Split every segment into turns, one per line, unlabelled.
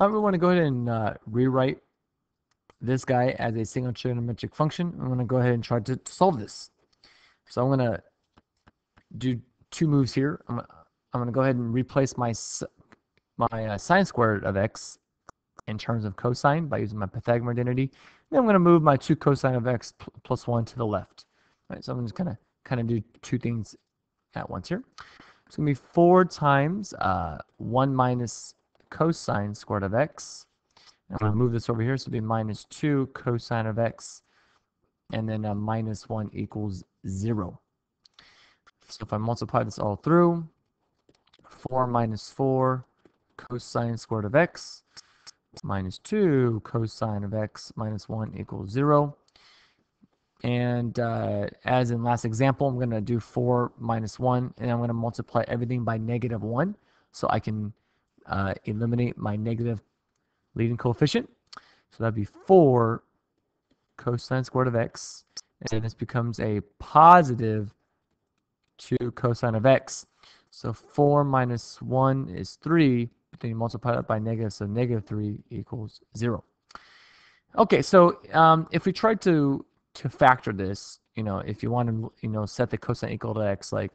We want to go ahead and rewrite this guy as a single trigonometric function. I'm going to go ahead and try to solve this. So I'm going to do two moves here. I'm going to go ahead and replace my sine squared of x in terms of cosine by using my Pythagorean identity. Then I'm going to move my 2 cosine of x plus 1 to the left. All right, so I'm just going to kind of do two things at once here. It's going to be 4 times 1 minus cosine squared of x. I'm going to move this over here, so it'll be minus 2 cosine of x, and then minus 1 equals 0. So if I multiply this all through, 4 minus 4 cosine squared of x minus 2 cosine of x minus 1 equals 0. And as in last example, I'm going to do 4 minus 1, and I'm going to multiply everything by negative 1, so I can eliminate my negative leading coefficient. So that'd be 4 cosine squared of x, and this becomes a positive 2 cosine of x. So 4 minus 1 is 3, but then you multiply that by negative, so negative 3 equals 0. Okay, so if we try to factor this, if you want to, set the cosine equal to x, like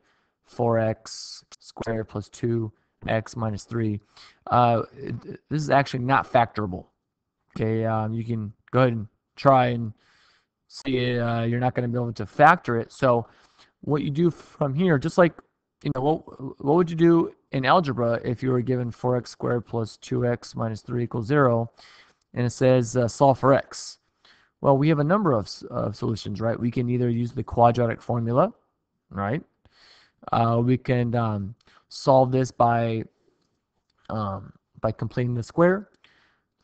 4x squared plus 2x minus 3, this is actually not factorable. Okay, you can go ahead and try and see you're not going to be able to factor it. So what you do from here, just like, what would you do in algebra if you were given 4x squared plus 2x minus 3 equals 0, and it says solve for x? Well, we have a number of solutions, right? We can either use the quadratic formula, right? We can solve this by completing the square,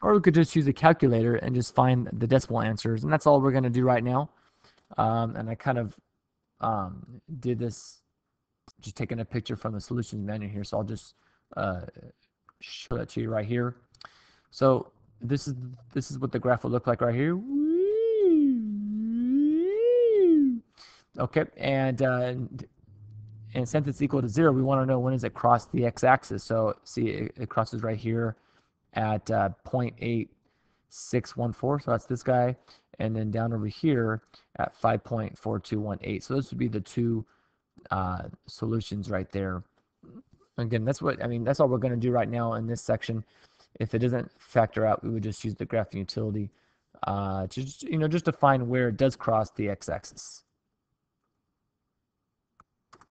or we could just use a calculator and just find the decimal answers, and that's all we're going to do right now. And I kind of did this just taking a picture from the solutions menu here, so I'll just show that to you right here. So this is what the graph would look like right here. Okay, and since it's equal to 0, we want to know when does it cross the x-axis. So see, it crosses right here at 0.8614, so that's this guy, and then down over here at 5.4218. So those would be the two solutions right there. Again, that's all we're going to do right now in this section. If it doesn't factor out, we would just use the graphing utility just to find where it does cross the x-axis.